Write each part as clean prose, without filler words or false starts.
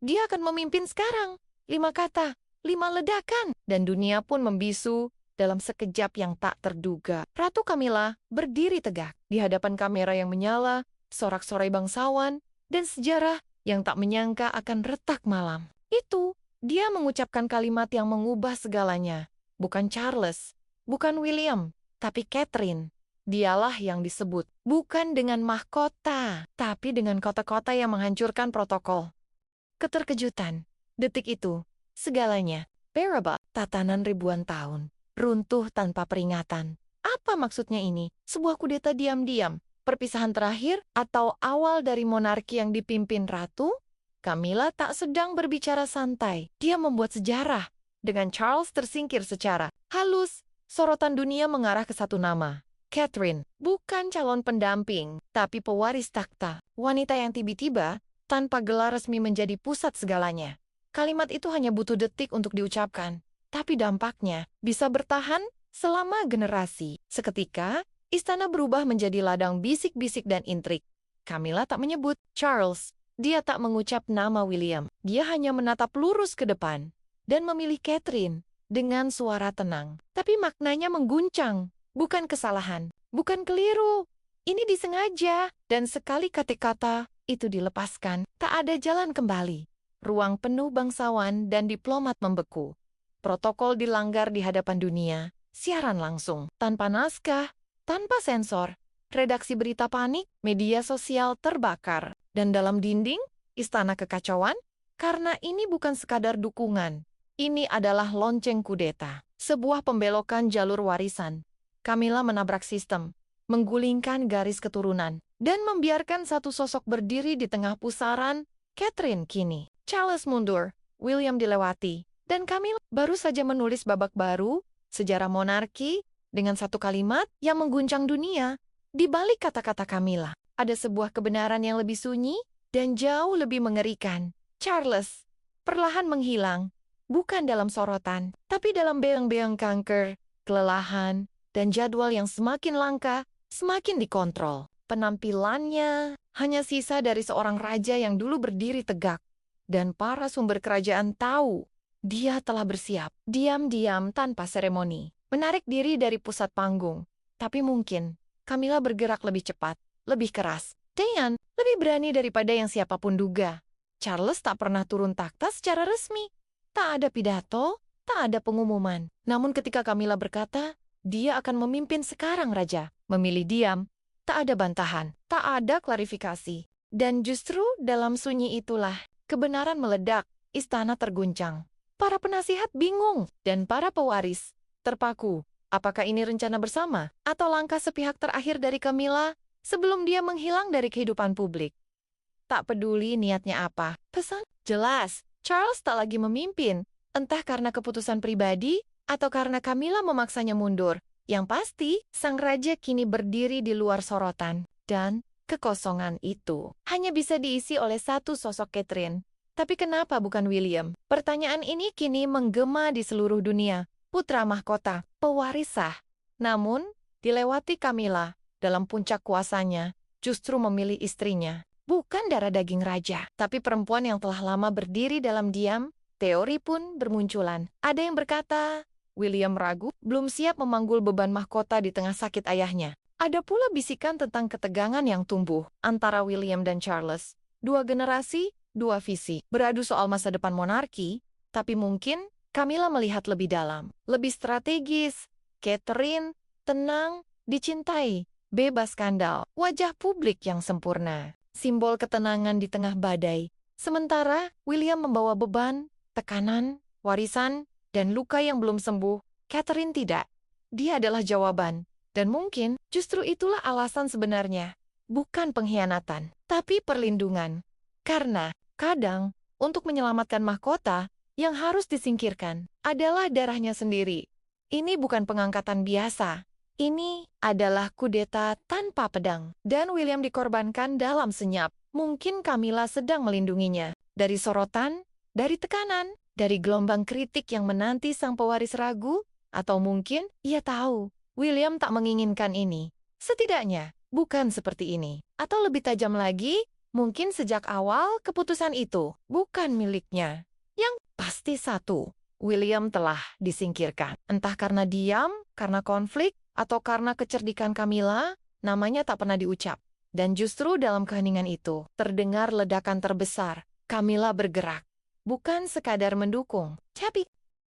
dia akan memimpin sekarang. 5 kata, 5 ledakan. Dan dunia pun membisu dalam sekejap yang tak terduga. Ratu Camilla berdiri tegak di hadapan kamera yang menyala, sorak-sorai bangsawan, dan sejarah yang tak menyangka akan retak malam. Itu, dia mengucapkan kalimat yang mengubah segalanya. Bukan Charles, bukan William, tapi Catherine. Dialah yang disebut, bukan dengan mahkota, tapi dengan kota-kota yang menghancurkan protokol. Keterkejutan, detik itu, segalanya, Beraba, tatanan ribuan tahun, runtuh tanpa peringatan. Apa maksudnya ini? Sebuah kudeta diam-diam, perpisahan terakhir, atau awal dari monarki yang dipimpin ratu? Camilla tak sedang berbicara santai. Dia membuat sejarah. Dengan Charles tersingkir secara halus, sorotan dunia mengarah ke satu nama. Catherine, bukan calon pendamping, tapi pewaris takhta. Wanita yang tiba-tiba, tanpa gelar resmi menjadi pusat segalanya. Kalimat itu hanya butuh detik untuk diucapkan, tapi dampaknya bisa bertahan selama generasi. Seketika, istana berubah menjadi ladang bisik-bisik dan intrik. Camilla tak menyebut Charles. Dia tak mengucap nama William. Dia hanya menatap lurus ke depan dan memilih Catherine dengan suara tenang. Tapi maknanya mengguncang. Bukan kesalahan, bukan keliru. Ini disengaja. Dan sekali kata-kata itu dilepaskan, tak ada jalan kembali. Ruang penuh bangsawan dan diplomat membeku. Protokol dilanggar di hadapan dunia. Siaran langsung, tanpa naskah, tanpa sensor. Redaksi berita panik, media sosial terbakar. Dan dalam dinding, istana kekacauan, karena ini bukan sekadar dukungan. Ini adalah lonceng kudeta, sebuah pembelokan jalur warisan. Camilla menabrak sistem, menggulingkan garis keturunan, dan membiarkan satu sosok berdiri di tengah pusaran. Catherine kini. Charles mundur, William dilewati, dan Camilla baru saja menulis babak baru, sejarah monarki, dengan satu kalimat yang mengguncang dunia. Di balik kata-kata Camilla, ada sebuah kebenaran yang lebih sunyi dan jauh lebih mengerikan. Charles perlahan menghilang, bukan dalam sorotan, tapi dalam beang-beang kanker, kelelahan, dan jadwal yang semakin langka, semakin dikontrol. Penampilannya hanya sisa dari seorang raja yang dulu berdiri tegak. Dan para sumber kerajaan tahu dia telah bersiap, diam-diam tanpa seremoni, menarik diri dari pusat panggung. Tapi mungkin Camilla bergerak lebih cepat, lebih keras, dan lebih berani daripada yang siapapun duga. Charles tak pernah turun takhta secara resmi. Tak ada pidato, tak ada pengumuman. Namun ketika Camilla berkata, dia akan memimpin sekarang raja, memilih diam, tak ada bantahan, tak ada klarifikasi. Dan justru dalam sunyi itulah, kebenaran meledak, istana terguncang. Para penasihat bingung, dan para pewaris terpaku. Apakah ini rencana bersama, atau langkah sepihak terakhir dari Camilla sebelum dia menghilang dari kehidupan publik? Tak peduli niatnya apa, pesan jelas, Charles tak lagi memimpin, entah karena keputusan pribadi, atau karena Camilla memaksanya mundur. Yang pasti, sang raja kini berdiri di luar sorotan, dan kekosongan itu hanya bisa diisi oleh satu sosok Catherine. Tapi kenapa bukan William? Pertanyaan ini kini menggema di seluruh dunia. Putra mahkota, pewaris sah. Namun, dilewati Camilla, dalam puncak kuasanya, justru memilih istrinya. Bukan darah daging raja, tapi perempuan yang telah lama berdiri dalam diam. Teori pun bermunculan. Ada yang berkata, William ragu, belum siap memanggul beban mahkota di tengah sakit ayahnya. Ada pula bisikan tentang ketegangan yang tumbuh antara William dan Charles. Dua generasi, dua visi, beradu soal masa depan monarki, tapi mungkin Camilla melihat lebih dalam, lebih strategis. Catherine, tenang, dicintai, bebas skandal, wajah publik yang sempurna, simbol ketenangan di tengah badai. Sementara William membawa beban, tekanan, warisan, dan luka yang belum sembuh. Catherine tidak. Dia adalah jawaban. Dan mungkin justru itulah alasan sebenarnya. Bukan pengkhianatan, tapi perlindungan. Karena kadang untuk menyelamatkan mahkota, yang harus disingkirkan adalah darahnya sendiri. Ini bukan pengangkatan biasa. Ini adalah kudeta tanpa pedang. Dan William dikorbankan dalam senyap. Mungkin Camilla sedang melindunginya. Dari sorotan, dari tekanan, dari gelombang kritik yang menanti sang pewaris ragu, atau mungkin ia tahu William tak menginginkan ini. Setidaknya, bukan seperti ini. Atau lebih tajam lagi, Mungkin sejak awal keputusan itu bukan miliknya. Yang pasti satu, William telah disingkirkan. Entah karena diam, karena konflik, atau karena kecerdikan Camilla, namanya tak pernah diucap. Dan justru dalam keheningan itu, terdengar ledakan terbesar. Camilla bergerak. Bukan sekadar mendukung, tapi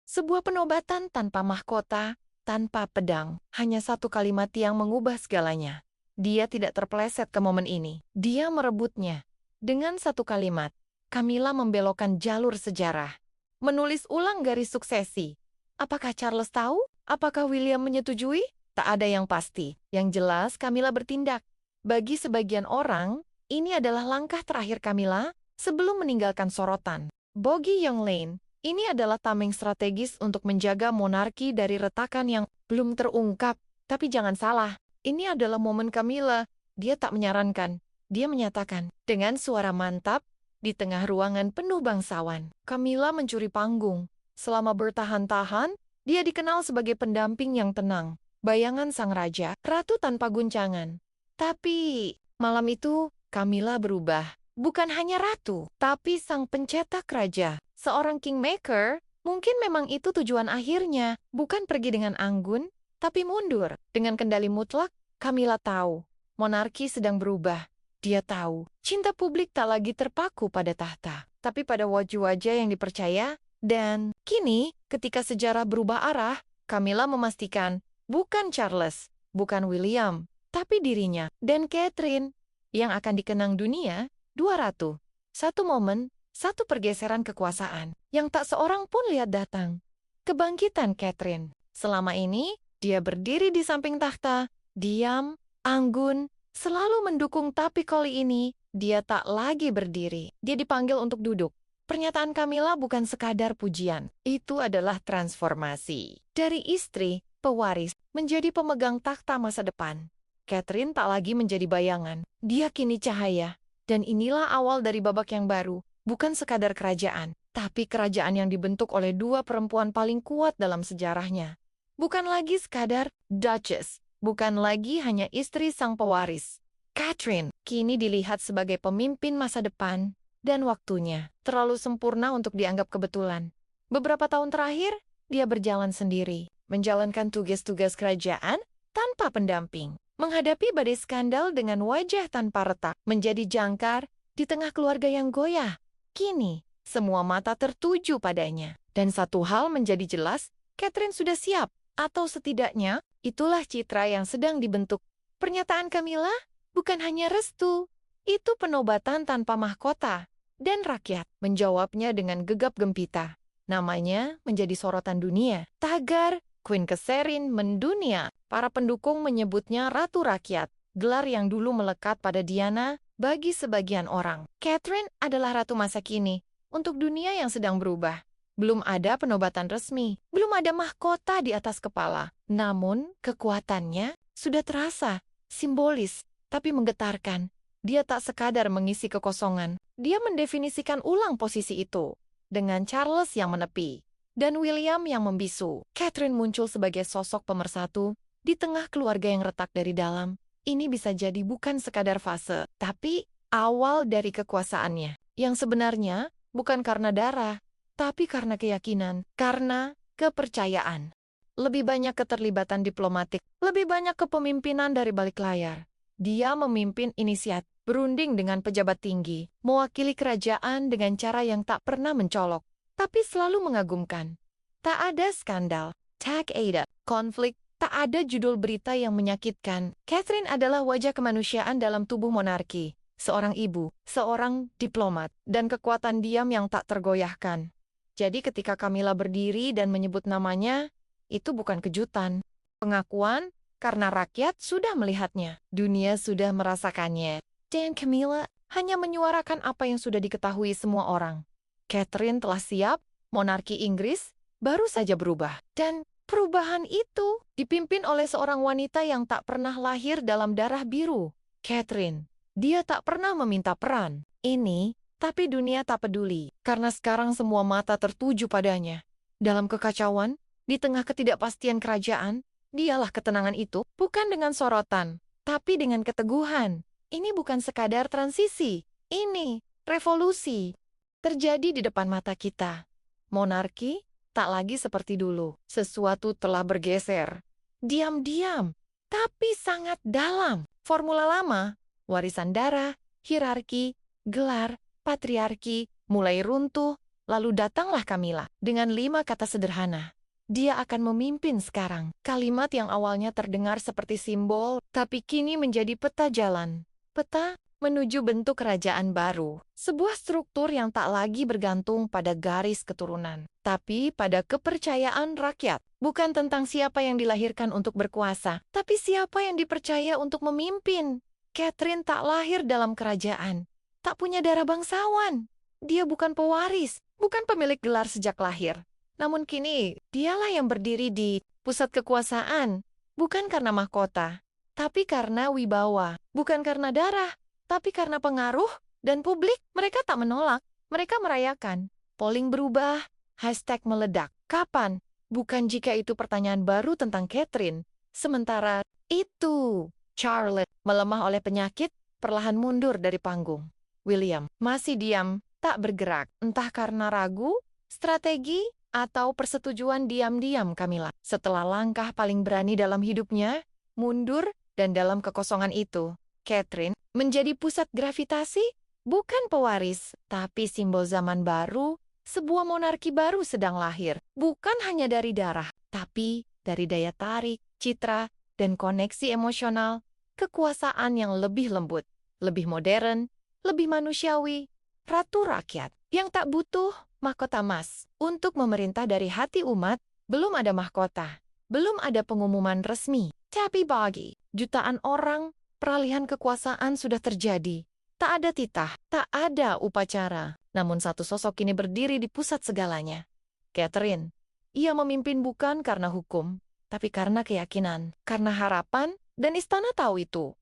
sebuah penobatan tanpa mahkota, tanpa pedang. Hanya satu kalimat yang mengubah segalanya. Dia tidak terpeleset ke momen ini. Dia merebutnya. Dengan satu kalimat, Camilla membelokkan jalur sejarah. Menulis ulang garis suksesi. Apakah Charles tahu? Apakah William menyetujui? Tak ada yang pasti. Yang jelas, Camilla bertindak. Bagi sebagian orang, ini adalah langkah terakhir Camilla sebelum meninggalkan sorotan. Bagi Young Lane, ini adalah tameng strategis untuk menjaga monarki dari retakan yang belum terungkap. Tapi jangan salah, ini adalah momen Camilla. Dia tak menyarankan. Dia menyatakan, dengan suara mantap, di tengah ruangan penuh bangsawan. Camilla mencuri panggung. Selama bertahan-tahan, dia dikenal sebagai pendamping yang tenang. Bayangan sang raja, ratu tanpa guncangan. Tapi, malam itu, Camilla berubah. Bukan hanya ratu, tapi sang pencetak raja. Seorang kingmaker, mungkin memang itu tujuan akhirnya. Bukan pergi dengan anggun, tapi mundur. Dengan kendali mutlak, Camilla tahu. Monarki sedang berubah. Dia tahu, cinta publik tak lagi terpaku pada tahta, tapi pada wajah-wajah yang dipercaya. Dan kini, ketika sejarah berubah arah, Camilla memastikan, bukan Charles, bukan William, tapi dirinya dan Catherine yang akan dikenang dunia. Dua ratu, satu momen, satu pergeseran kekuasaan yang tak seorang pun lihat datang. Kebangkitan Catherine. Selama ini, dia berdiri di samping tahta, diam, anggun, selalu mendukung, tapi kali ini, dia tak lagi berdiri. Dia dipanggil untuk duduk. Pernyataan Camilla bukan sekadar pujian. Itu adalah transformasi. Dari istri, pewaris, menjadi pemegang takhta masa depan. Catherine tak lagi menjadi bayangan. Dia kini cahaya. Dan inilah awal dari babak yang baru. Bukan sekadar kerajaan, tapi kerajaan yang dibentuk oleh dua perempuan paling kuat dalam sejarahnya. Bukan lagi sekadar Duchess. Bukan lagi hanya istri sang pewaris. Catherine kini dilihat sebagai pemimpin masa depan. Dan waktunya terlalu sempurna untuk dianggap kebetulan. Beberapa tahun terakhir, dia berjalan sendiri. Menjalankan tugas-tugas kerajaan tanpa pendamping. Menghadapi badai skandal dengan wajah tanpa retak, menjadi jangkar di tengah keluarga yang goyah. Kini, semua mata tertuju padanya. Dan satu hal menjadi jelas, Catherine sudah siap, atau setidaknya, itulah citra yang sedang dibentuk. Pernyataan Camilla bukan hanya restu, itu penobatan tanpa mahkota. Dan rakyat menjawabnya dengan gegap gempita. Namanya menjadi sorotan dunia. Tagar Queen Catherine mendunia. Para pendukung menyebutnya Ratu Rakyat, gelar yang dulu melekat pada Diana bagi sebagian orang. Catherine adalah ratu masa kini, untuk dunia yang sedang berubah. Belum ada penobatan resmi, belum ada mahkota di atas kepala. Namun, kekuatannya sudah terasa, simbolis, tapi menggetarkan. Dia tak sekadar mengisi kekosongan, dia mendefinisikan ulang posisi itu. Dengan Charles yang menepi, dan William yang membisu, Catherine muncul sebagai sosok pemersatu, di tengah keluarga yang retak dari dalam. Ini bisa jadi bukan sekadar fase, tapi awal dari kekuasaannya. Yang sebenarnya bukan karena darah, tapi karena keyakinan, karena kepercayaan. Lebih banyak keterlibatan diplomatik, lebih banyak kepemimpinan dari balik layar. Dia memimpin inisiatif, berunding dengan pejabat tinggi, mewakili kerajaan dengan cara yang tak pernah mencolok, tapi selalu mengagumkan. Tak ada skandal, tak ada konflik, tak ada judul berita yang menyakitkan. Catherine adalah wajah kemanusiaan dalam tubuh monarki, seorang ibu, seorang diplomat, dan kekuatan diam yang tak tergoyahkan. Jadi ketika Camilla berdiri dan menyebut namanya, itu bukan kejutan. Pengakuan karena rakyat sudah melihatnya, dunia sudah merasakannya. Dan Camilla hanya menyuarakan apa yang sudah diketahui semua orang. Catherine telah siap, monarki Inggris baru saja berubah. Dan perubahan itu dipimpin oleh seorang wanita yang tak pernah lahir dalam darah biru. Catherine, dia tak pernah meminta peran ini, tapi dunia tak peduli, karena sekarang semua mata tertuju padanya. Dalam kekacauan, di tengah ketidakpastian kerajaan, dialah ketenangan itu, bukan dengan sorotan, tapi dengan keteguhan. Ini bukan sekadar transisi, Ini revolusi terjadi di depan mata kita. Monarki tak lagi seperti dulu. Sesuatu telah bergeser. Diam-diam, tapi sangat dalam. Formula lama, warisan darah, hierarki, gelar, patriarki, mulai runtuh, lalu datanglah Camilla dengan 5 kata sederhana. Dia akan memimpin sekarang. Kalimat yang awalnya terdengar seperti simbol, tapi kini menjadi peta jalan. Peta menuju bentuk kerajaan baru. Sebuah struktur yang tak lagi bergantung pada garis keturunan, tapi pada kepercayaan rakyat. Bukan tentang siapa yang dilahirkan untuk berkuasa, tapi siapa yang dipercaya untuk memimpin. Catherine tak lahir dalam kerajaan, tak punya darah bangsawan. Dia bukan pewaris, bukan pemilik gelar sejak lahir. Namun kini, dialah yang berdiri di pusat kekuasaan, bukan karena mahkota, tapi karena wibawa, bukan karena darah, tapi karena pengaruh dan publik. Mereka tak menolak, mereka merayakan. Polling berubah, hashtag meledak. Kapan? Bukan jika itu pertanyaan baru tentang Catherine. Sementara itu, Charlotte melemah oleh penyakit, perlahan mundur dari panggung. William masih diam, tak bergerak, entah karena ragu, strategi, atau persetujuan diam-diam Camilla. Setelah langkah paling berani dalam hidupnya, mundur, dan dalam kekosongan itu, Catherine menjadi pusat gravitasi, bukan pewaris, tapi simbol zaman baru, sebuah monarki baru sedang lahir. Bukan hanya dari darah, tapi dari daya tarik, citra, dan koneksi emosional, kekuasaan yang lebih lembut, lebih modern, lebih manusiawi, ratu rakyat yang tak butuh mahkota emas. Untuk memerintah dari hati umat, belum ada mahkota, belum ada pengumuman resmi. Tapi bagi jutaan orang, peralihan kekuasaan sudah terjadi. Tak ada titah, tak ada upacara. Namun satu sosok kini berdiri di pusat segalanya. Catherine. Ia memimpin bukan karena hukum, tapi karena keyakinan, karena harapan, dan istana tahu itu.